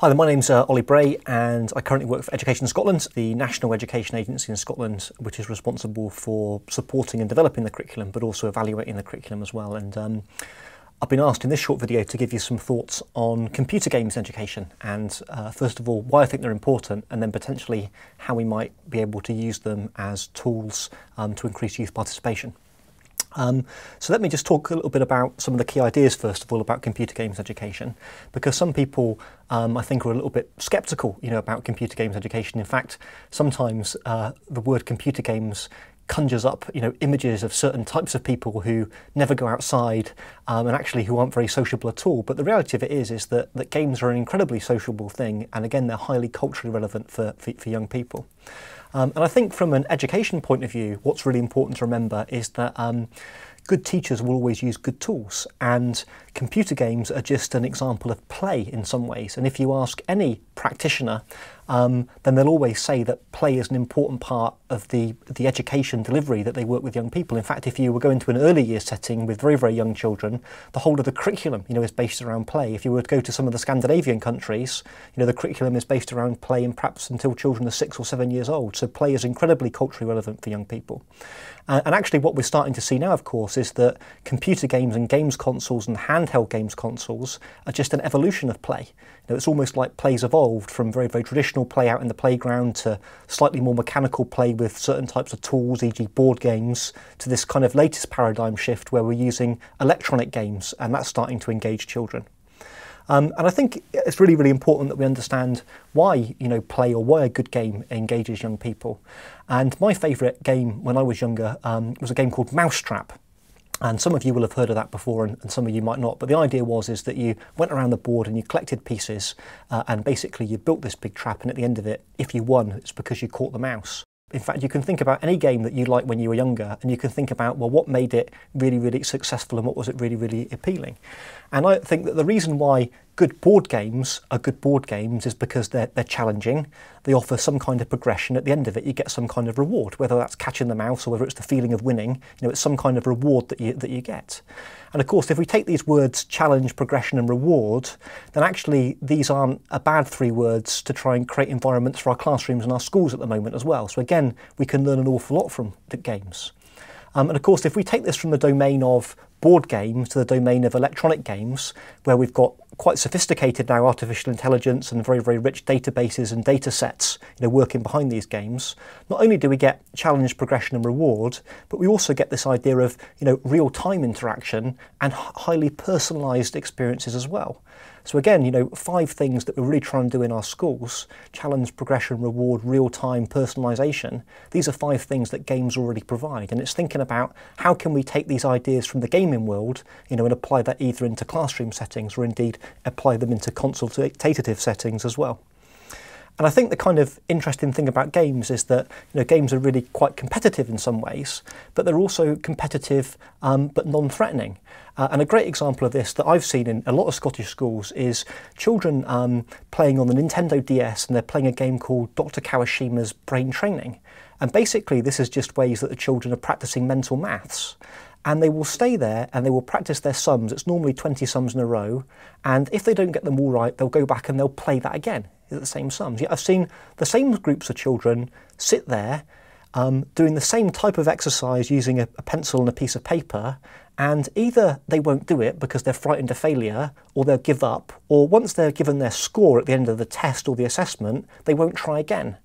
Hi there, my name's Ollie Bray and I currently work for Education Scotland, the national education agency in Scotland, which is responsible for supporting and developing the curriculum, but also evaluating the curriculum as well. And I've been asked in this short video to give you some thoughts on computer games in education and first of all, why I think they're important, and then potentially how we might be able to use them as tools to increase youth participation. So let me just talk a little bit about some of the key ideas first of all about computer games education, because some people I think are a little bit sceptical, about computer games education. In fact, sometimes the word computer games conjures up, images of certain types of people who never go outside and actually who aren't very sociable at all. But the reality of it is that games are an incredibly sociable thing, and again, they're highly culturally relevant for young people. And I think from an education point of view, what's really important to remember is that good teachers will always use good tools, and computer games are just an example of play in some ways. And if you ask any practitioner, then they'll always say that play is an important part of the education delivery that they work with young people. In fact, if you were going to an early years setting with very, very young children, the whole of the curriculum, is based around play. If you were to go to some of the Scandinavian countries, the curriculum is based around play, and perhaps until children are 6 or 7 years old. So play is incredibly culturally relevant for young people. And actually what we're starting to see now, of course, is that computer games and games consoles and handheld games consoles are just an evolution of play. It's almost like play's evolved from very, very traditional play out in the playground to slightly more mechanical play with certain types of tools, e.g. board games, to this kind of latest paradigm shift where we're using electronic games, and that's starting to engage children. And I think it's really, really important that we understand why, play or why a good game engages young people. And my favourite game when I was younger was a game called Mousetrap. And some of you will have heard of that before, and some of you might not. But the idea is that you went around the board and you collected pieces, and basically you built this big trap. And at the end of it, if you won, it's because you caught the mouse. In fact, you can think about any game that you liked when you were younger, and you can think about, well, what made it really, really successful and what was it really, really appealing. And I think that the reason why good board games are good board games is because they're challenging. They offer some kind of progression. At the end of it, you get some kind of reward, whether that's catching the mouse or whether it's the feeling of winning. It's some kind of reward that you get. And of course, if we take these words challenge, progression and reward, then actually these aren't a bad 3 words to try and create environments for our classrooms and our schools at the moment as well. So again, we can learn an awful lot from the games. And of course, if we take this from the domain of board games to the domain of electronic games, where we've got quite sophisticated now artificial intelligence and very, very rich databases and data sets working behind these games, not only do we get challenge, progression and reward, but we also get this idea of real-time interaction and highly personalised experiences as well. So again, 5 things that we're really trying to do in our schools: challenge, progression, reward, real-time, personalisation. These are 5 things that games already provide, and it's thinking about how can we take these ideas from the gaming world, and apply that either into classroom settings or indeed apply them into consultative settings as well. And I think the kind of interesting thing about games is that games are really quite competitive in some ways, but they're also competitive but non-threatening. And a great example of this that I've seen in a lot of Scottish schools is children playing on the Nintendo DS, and they're playing a game called Dr. Kawashima's Brain Training. And basically this is just ways that the children are practicing mental maths. And they will stay there and they will practice their sums. It's normally 20 sums in a row. And if they don't get them all right, they'll go back and they'll play that again, the same sums. Yet I've seen the same groups of children sit there doing the same type of exercise using a pencil and a piece of paper, and either they won't do it because they're frightened of failure, or they'll give up, or once they're given their score at the end of the test or the assessment, they won't try again.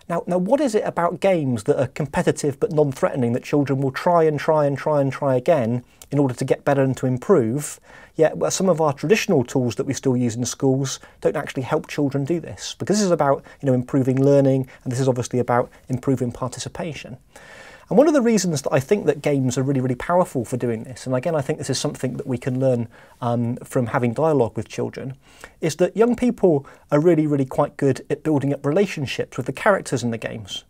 Now, what is it about games that are competitive but non-threatening that children will try and try and try and try again in order to get better and to improve? Yet some of our traditional tools that we still use in schools don't actually help children do this, because this is about improving learning, and this is obviously about improving participation. And one of the reasons that I think that games are really, really powerful for doing this, and again I think this is something that we can learn from having dialogue with children, is that young people are really, really quite good at building up relationships with the characters in the games.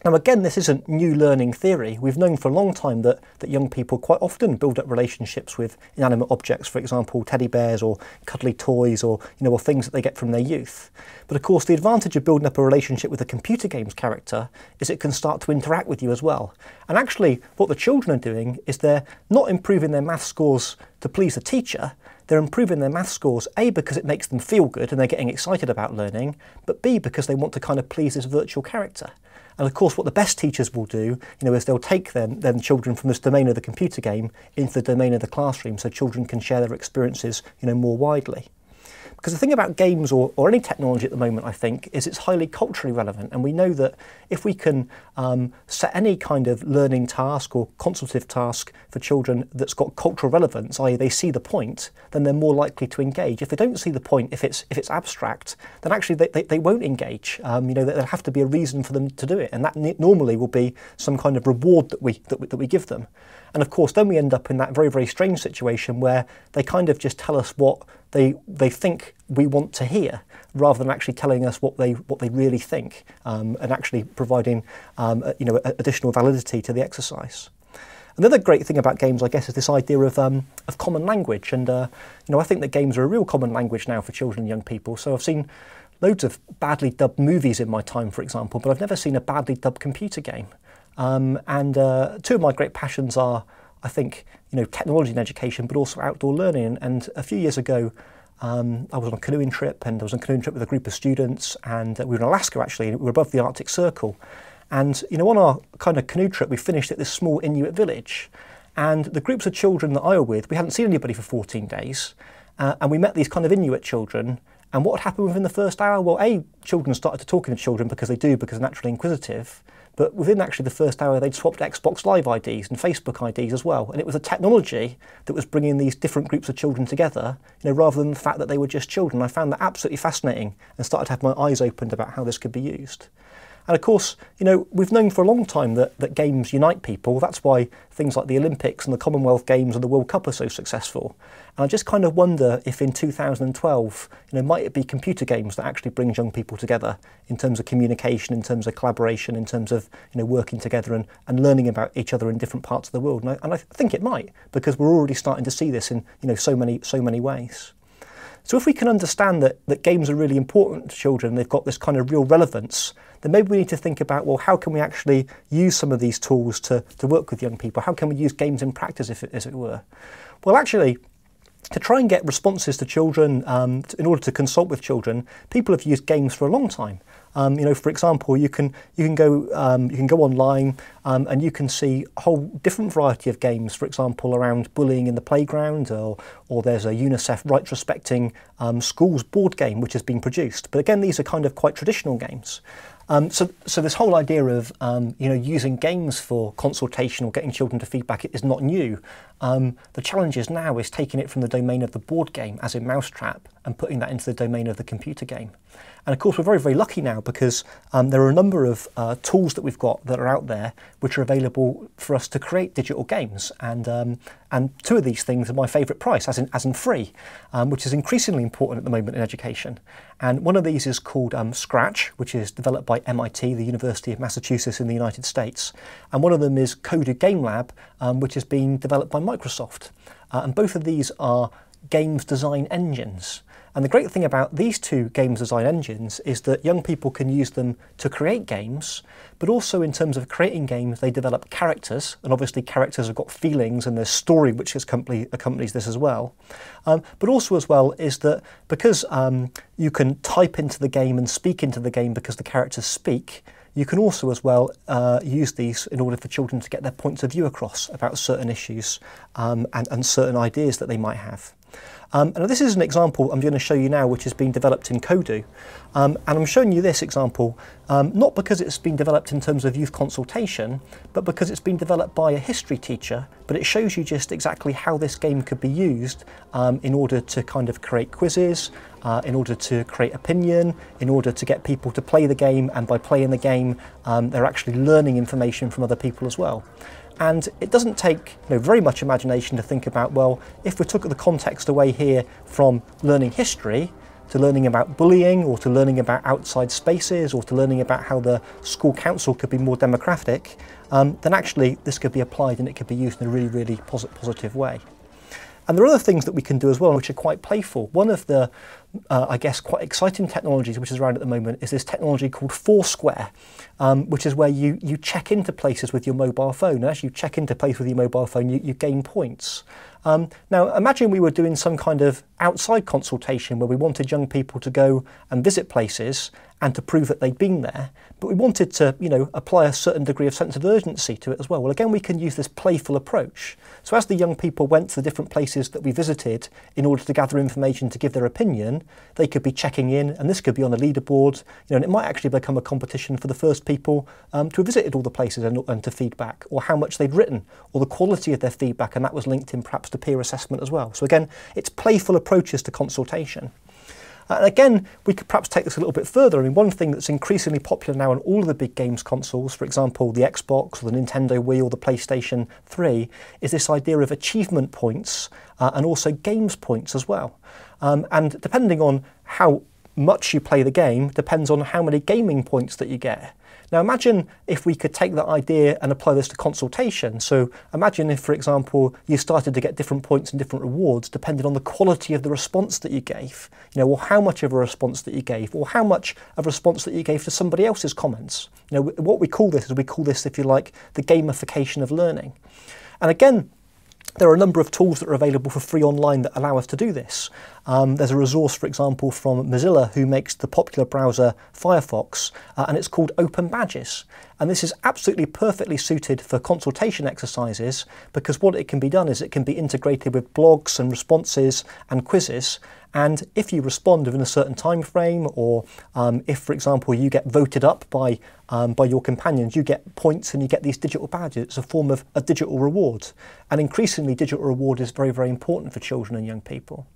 Now again, this isn't new learning theory. We've known for a long time that young people quite often build up relationships with inanimate objects, for example teddy bears or cuddly toys, or or things that they get from their youth. But of course the advantage of building up a relationship with a computer games character is it can start to interact with you as well. And actually what the children are doing is they're not improving their math scores to please the teacher, they're improving their math scores, A, because it makes them feel good and they're getting excited about learning, but B, because they want to kind of please this virtual character. And of course, what the best teachers will do, is they'll take them children from this domain of the computer game into the domain of the classroom so children can share their experiences, more widely. Because the thing about games or any technology at the moment, I think, is it's highly culturally relevant. And we know that if we can set any kind of learning task or consultative task for children that's got cultural relevance, i.e. they see the point, then they're more likely to engage. If they don't see the point, if it's abstract, then actually they won't engage. There'll have to be a reason for them to do it. And that normally will be some kind of reward that we give them. And of course, then we end up in that very, very strange situation where they kind of just tell us what they think we want to hear, rather than actually telling us what they really think, and actually providing additional validity to the exercise. Another great thing about games, I guess, is this idea of common language, and I think that games are a real common language now for children and young people. So I've seen loads of badly dubbed movies in my time, for example, but I've never seen a badly dubbed computer game. Two of my great passions are, I think, technology and education, but also outdoor learning. And a few years ago, I was on a canoeing trip, and I was on a canoeing trip with a group of students, and we were in Alaska actually, and we were above the Arctic Circle. And on our kind of canoe trip, we finished at this small Inuit village, and the groups of children that I were with, we hadn't seen anybody for 14 days, and we met these kind of Inuit children. And what had happened within the first hour? Well, children started to talking to children because they're naturally inquisitive. But within actually the first hour, they'd swapped Xbox Live IDs and Facebook IDs as well. And it was the technology that was bringing these different groups of children together, rather than the fact that they were just children. I found that absolutely fascinating and started to have my eyes opened about how this could be used. And of course, we've known for a long time that games unite people. That's why things like the Olympics and the Commonwealth Games and the World Cup are so successful. And I just kind of wonder if in 2012, might it be computer games that actually bring young people together in terms of communication, in terms of collaboration, in terms of working together and learning about each other in different parts of the world. And I think it might, because we're already starting to see this in so many ways. So if we can understand that games are really important to children, they've got this kind of real relevance, then maybe we need to think about, well, how can we actually use some of these tools to work with young people? How can we use games in practice, as it were? Well, actually, to try and get responses to children, in order to consult with children, people have used games for a long time. For example, you can go online and you can see a whole different variety of games. For example, around bullying in the playground, or there's a UNICEF rights respecting schools board game which has been produced. But again, these are kind of quite traditional games. So this whole idea of using games for consultation or getting children to feedback is not new. The challenge is now is taking it from the domain of the board game, as in Mousetrap, and putting that into the domain of the computer game. And of course, we're very, very lucky now because there are a number of tools that we've got that are out there which are available for us to create digital games. And two of these things are my favourite price, as in free, which is increasingly important at the moment in education. And one of these is called Scratch, which is developed by MIT, the University of Massachusetts in the United States. And one of them is Coded Game Lab, which is being developed by Microsoft. And both of these are games design engines. And the great thing about these two games design engines is that young people can use them to create games, but also in terms of creating games, they develop characters, and obviously characters have got feelings and there's story which accompanies this as well. But also as well is that because you can type into the game and speak into the game because the characters speak, you can also as well use these in order for children to get their points of view across about certain issues and certain ideas that they might have. And this is an example I'm going to show you now which has been developed in Kodu. And I'm showing you this example not because it's been developed in terms of youth consultation, but because it's been developed by a history teacher, but it shows you just exactly how this game could be used in order to kind of create quizzes, in order to create opinion, in order to get people to play the game, and by playing the game they're actually learning information from other people as well. And it doesn't take very much imagination to think about, well, if we took the context away here from learning history to learning about bullying, or to learning about outside spaces, or to learning about how the school council could be more democratic, then actually this could be applied and it could be used in a really, really positive way. And there are other things that we can do as well, which are quite playful. One of the, I guess, quite exciting technologies which is around at the moment is this technology called Foursquare, which is where you check into places with your mobile phone. And as you check into places with your mobile phone, you gain points. Now, imagine we were doing some kind of outside consultation where we wanted young people to go and visit places and to prove that they'd been there, but we wanted to, apply a certain degree of sense of urgency to it as well. Well, again, we can use this playful approach. So as the young people went to the different places that we visited in order to gather information to give their opinion, they could be checking in, and this could be on a leaderboard, and it might actually become a competition for the first people to have visited all the places and to feedback, or how much they'd written, or the quality of their feedback, and that was linked in perhaps to peer assessment as well. So again, it's playful approaches to consultation. And again, we could perhaps take this a little bit further. I mean, one thing that's increasingly popular now on all of the big games consoles, for example, the Xbox or the Nintendo Wii or the PlayStation 3, is this idea of achievement points and also games points as well. And depending on how much you play the game, depends on how many gaming points that you get. Now imagine if we could take that idea and apply this to consultation. So imagine if, for example, you started to get different points and different rewards depending on the quality of the response that you gave, or how much of a response that you gave, or how much of a response that you gave to somebody else's comments. What we call this is, if you like, the gamification of learning. And again, there are a number of tools that are available for free online that allow us to do this. There's a resource, for example, from Mozilla, who makes the popular browser Firefox, and it's called Open Badges. And this is absolutely perfectly suited for consultation exercises, because what it can be done is it can be integrated with blogs and responses and quizzes. And if you respond within a certain time frame, or if, for example, you get voted up by your companions, you get points and you get these digital badges. It's a form of a digital reward. And increasingly, digital reward is very, very important for children and young people.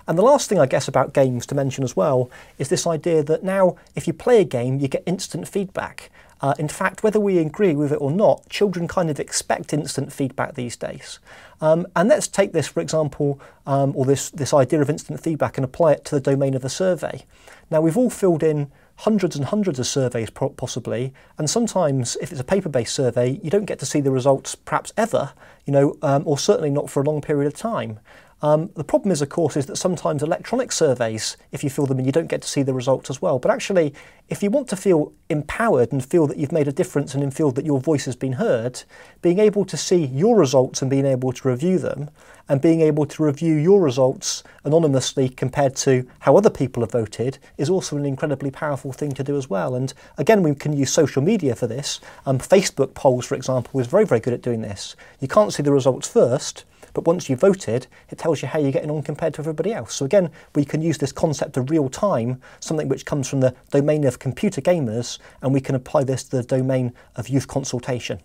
And the last thing, I guess, about games to mention as well is this idea that now, if you play a game, you get instant feedback. In fact, whether we agree with it or not, children kind of expect instant feedback these days. And let's take this, for example, or this idea of instant feedback and apply it to the domain of a survey. Now, we've all filled in hundreds and hundreds of surveys possibly, and sometimes if it's a paper-based survey, you don't get to see the results perhaps ever, or certainly not for a long period of time. The problem is, of course, is that sometimes electronic surveys, if you fill them in, you don't get to see the results as well. But actually, if you want to feel empowered and feel that you've made a difference and feel that your voice has been heard, being able to see your results and being able to review them, and being able to review your results anonymously compared to how other people have voted, is also an incredibly powerful thing to do as well. And again, we can use social media for this. Facebook polls, for example, is very, very good at doing this. You can't see the results first, but once you've voted, it tells you how you're getting on compared to everybody else. So again, we can use this concept of real time, something which comes from the domain of computer gamers, and we can apply this to the domain of youth consultation.